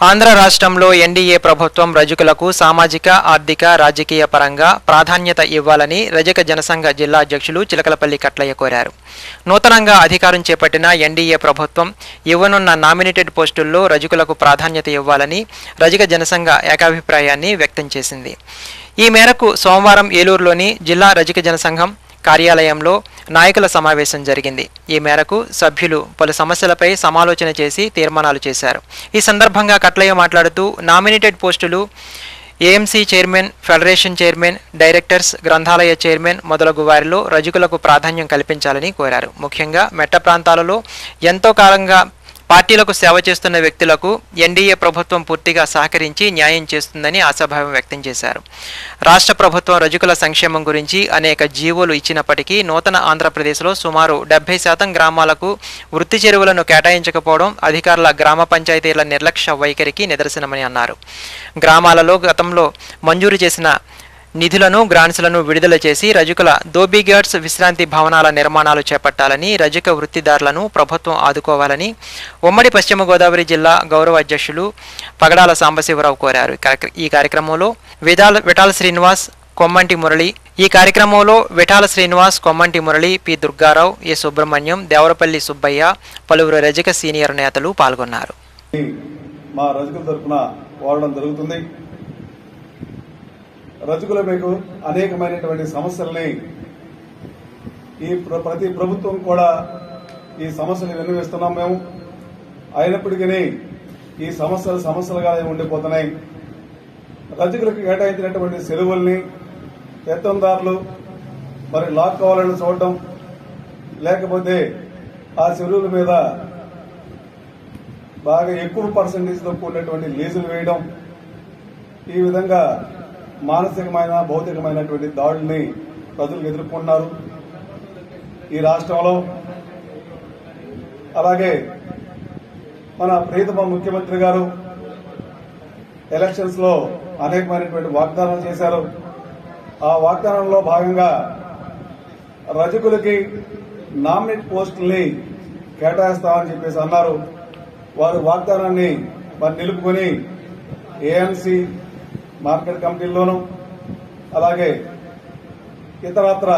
ఆంధ్ర రాష్ట్రంలో ఎన్డీఏ ప్రభుత్వం రజకులకు సామాజిక, ఆర్థిక, రాజకీయ పరంగా ప్రాధాన్యత ఇవ్వాలని రజక జనసంఘ జిల్లా అధ్యక్షులు చిలకలపల్లి కట్లయ్య కోరారు. నూతనంగా అధికారం చేపట్టిన ఎన్డీఏ ప్రభుత్వం ఇవ్వనున్న నామినేటెడ్ పోస్టుల్లో రజకులకు ప్రాధాన్యత ఇవ్వాలని రజక జనసంఘ ఏకాభిప్రాయాన్ని వ్యక్తం చేసింది. ఈ మేరకు సోమవారం ఏలూరులోని జిల్లా రజక జనసంఘం కార్యాలయంలో నాయకుల సమావేశం జరిగింది. ఈ మేరకు సభ్యులు పలు సమస్యలపై సమాలోచన చేసి తీర్మానాలు చేశారు. ఈ సందర్భంగా కట్లయ్య మాట్లాడుతూ నామినేటెడ్ పోస్టులు AMC chairman, federation chairman, directors, గ్రంథాలయ చైర్మన్ మొదలగు వారిలో రజకులకు ప్రాధాన్యం కల్పించాలని కోరారు. ముఖ్యంగా మెట్ట ప్రాంతాలలో ఎంతో కాలంగా పార్టీలకు సేవ చేస్తున్న వ్యక్తులకు ఎన్డీఏ ప్రభుత్వం పూర్తిగా సహకరించి న్యాయం చేస్తుందని ఆశాభావం వ్యక్తం చేశారు. రాష్ట్ర ప్రభుత్వం రజకుల సంక్షేమం గురించి అనేక జీవోలు ఇచ్చినప్పటికీ నూతన ఆంధ్రప్రదేశ్లో సుమారు 70% గ్రామాలకు వృత్తి చెరువులను కేటాయించకపోవడం అధికారుల గ్రామ పంచాయతీల నిర్లక్ష్య వైఖరికి నిదర్శనమని అన్నారు. గ్రామాలలో గతంలో మంజూరు చేసిన నిధులను, గ్రాంట్స్లను విడుదల చేసి రజకుల దోబీగార్డ్స్, విశ్రాంతి భవనాల నిర్మాణాలు చేపట్టాలని, రజక వృత్తిదారులను ప్రభుత్వం ఆదుకోవాలని ఉమ్మడి పశ్చిమ గోదావరి జిల్లా గౌరవ అధ్యక్షులు పగడాల సాంబశివరావు కోరారు. ఈ కార్యక్రమంలో విఠాల శ్రీనివాస్, కొమ్మంటి మురళి, పి దుర్గారావు, ఏ సుబ్రహ్మణ్యం, దేవరపల్లి సుబ్బయ్య, పలువురు రజక సీనియర్ నేతలు పాల్గొన్నారు. మా రజకుల తరఫున వాడడం జరుగుతుంది. రజకుల మీకు అనేకమైనటువంటి సమస్యల్ని ప్రతి ప్రభుత్వం కూడా ఈ సమస్యలు విన్నవిస్తున్నాం మేము. అయినప్పటికీ ఈ సమస్యలుగానే ఉండిపోతున్నాయి. రజకులకు కేటాయించినటువంటి సెలవుల్ని పెత్తందారులు మరి లాక్కోవాలని చూడటం, లేకపోతే ఆ సెలవుల మీద బాగా ఎక్కువ పర్సంటేజ్తో కూడినటువంటి లీజులు వేయడం, ఈ విధంగా మానసికమైన, భౌతికమైనటువంటి దాడుల్ని ప్రజలు ఎదుర్కొంటున్నారు ఈ రాష్ట్రంలో. అలాగే మన ప్రియతమ ముఖ్యమంత్రి గారు ఎలక్షన్స్ లో అనేకమైనటువంటి వాగ్దానాలు చేశారు. ఆ వాగ్దానంలో భాగంగా రజకులకి నామినేట్ పోస్టుల్ని కేటాయిస్తామని చెప్పేసి అన్నారు. వారు వాగ్దానాన్ని నిలుపుకొని ఏఎంసీ మార్కెట్ కమిటీల్లోనూ అలాగే ఇతరత్ర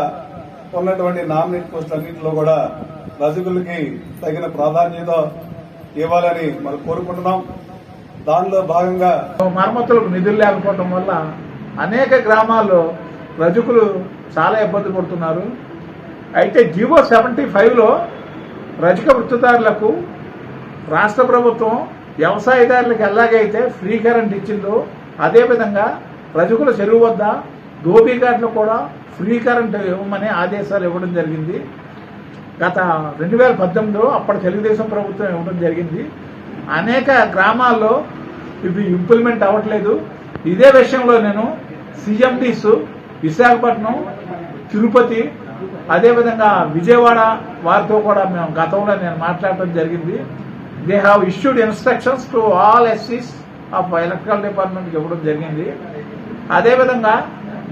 ఉన్నటువంటి నామినేట్ పోస్టులన్నింటిలో కూడా రజకులకి తగిన ప్రాధాన్యత ఇవ్వాలని మనం కోరుకుంటున్నాం. దానిలో భాగంగా మరమ్మతులకు నిధులు లేకపోవడం వల్ల అనేక గ్రామాల్లో రజకులు చాలా ఇబ్బంది పడుతున్నారు. అయితే జీవో 75లో రజక వృత్తిదారులకు రాష్ట్ర ప్రభుత్వం వ్యవసాయదారులకు ఎలాగైతే ఫ్రీ కరెంట్ ఇచ్చిందో అదేవిధంగా రజకుల చెరువు వద్ద దోబీఘాట్లో కూడా ఫ్రీ కరెంట్ ఇవ్వమని ఆదేశాలు ఇవ్వడం జరిగింది. గత 2018లో అప్పటి తెలుగుదేశం ప్రభుత్వం ఇవ్వడం జరిగింది. అనేక గ్రామాల్లో ఇవి ఇంప్లిమెంట్ అవ్వట్లేదు. ఇదే విషయంలో నేను సిఎండీస్ విశాఖపట్నం, తిరుపతి, అదేవిధంగా విజయవాడ వారితో కూడా మేము గతంలో నేను మాట్లాడటం జరిగింది. They have issued instructions to all SEs of electrical డిపార్ట్మెంట్కి ఇవ్వడం జరిగింది. అదేవిధంగా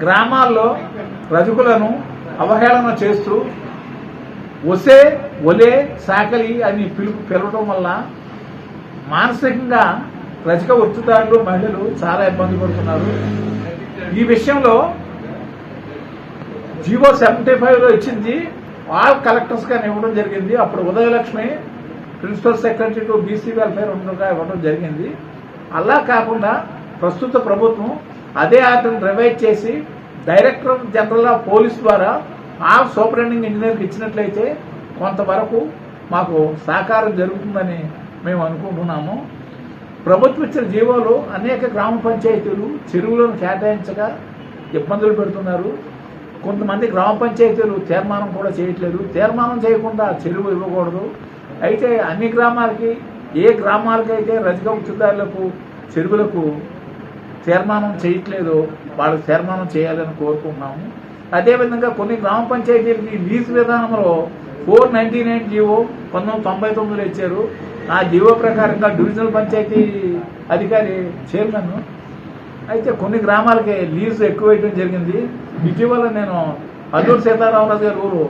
గ్రామాల్లో రజకులను అవహేళన చేస్తూ ఒలే సాకలి అని పిలవడం వల్ల మానసికంగా రజక వృత్తిదారులు, మహిళలు చాలా ఇబ్బంది పడుతున్నారు. ఈ విషయంలో జీవో 75లో ఇచ్చింది ఆల్ కలెక్టర్స్ గా ఇవ్వడం జరిగింది. అప్పుడు Udayalakshmi principal secretary to BC welfare ఉండగా ఇవ్వడం జరిగింది. అలా కాకుండా ప్రస్తుత ప్రభుత్వం అదే ఆర్డర్ని రివైజ్ చేసి డైరెక్టర్ జనరల్ ఆఫ్ పోలీస్ ద్వారా ఆల్ సూపరింటెండింగ్ ఇంజనీర్కి ఇచ్చినట్లయితే కొంతవరకు మాకు సహకారం జరుగుతుందని మేము అనుకుంటున్నాము. ప్రభుత్వం ఇచ్చిన జీవోలు అనేక గ్రామ పంచాయతీలు చెరువులను కేటాయించగా ఇబ్బందులు పెడుతున్నారు. కొంతమంది గ్రామ పంచాయతీలు తీర్మానం కూడా చేయట్లేదు. తీర్మానం చేయకుండా చెరువు ఇవ్వకూడదు. అయితే అన్ని గ్రామాలకి, ఏ గ్రామాలకైతే రజక వృత్తిదారులకు చెరువులకు తీర్మానం చేయట్లేదు వాళ్ళకి తీర్మానం చేయాలని కోరుకుంటున్నాము. అదేవిధంగా కొన్ని గ్రామ పంచాయతీలకి లీజ్ విధానంలో 499 జీవో 1999లో ఇచ్చారు. ఆ జీవో ప్రకారంగా డివిజనల్ పంచాయతీ అధికారి చైర్మన్ అయితే కొన్ని గ్రామాలకి లీజ్ ఎక్కువ వేయడం జరిగింది. ఇటీవల నేను అల్లూరు సీతారామరాజు గారి ఊరు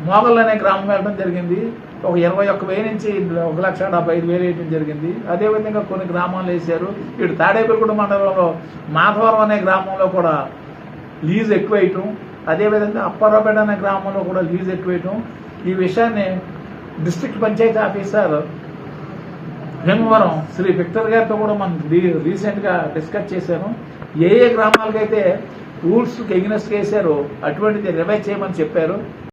మోగల్ అనే గ్రామం వెళ్ళడం జరిగింది. ఒక 21,000 నుంచి 1,75,000 వేయడం జరిగింది. అదేవిధంగా కొన్ని గ్రామాలు వేశారు. ఇటు తాడేపల్లిగూడ మండలంలో మాధవరం అనే గ్రామంలో కూడా లీజ్ ఎక్కువ వేయటం, అదేవిధంగా అప్పారావుపేట అనే గ్రామంలో కూడా లీజ్ ఎక్కువ వేయటం. ఈ విషయాన్ని district panchayat officer Bhimavaram Shri Victor గారితో కూడా మనం రీసెంట్గా డిస్కస్ చేశాను. ఏ గ్రామాలకైతే రూల్స్కి ఎగ్నెస్ట్ చేశారో అటువంటిది రివైజ్ చేయమని చెప్పారు.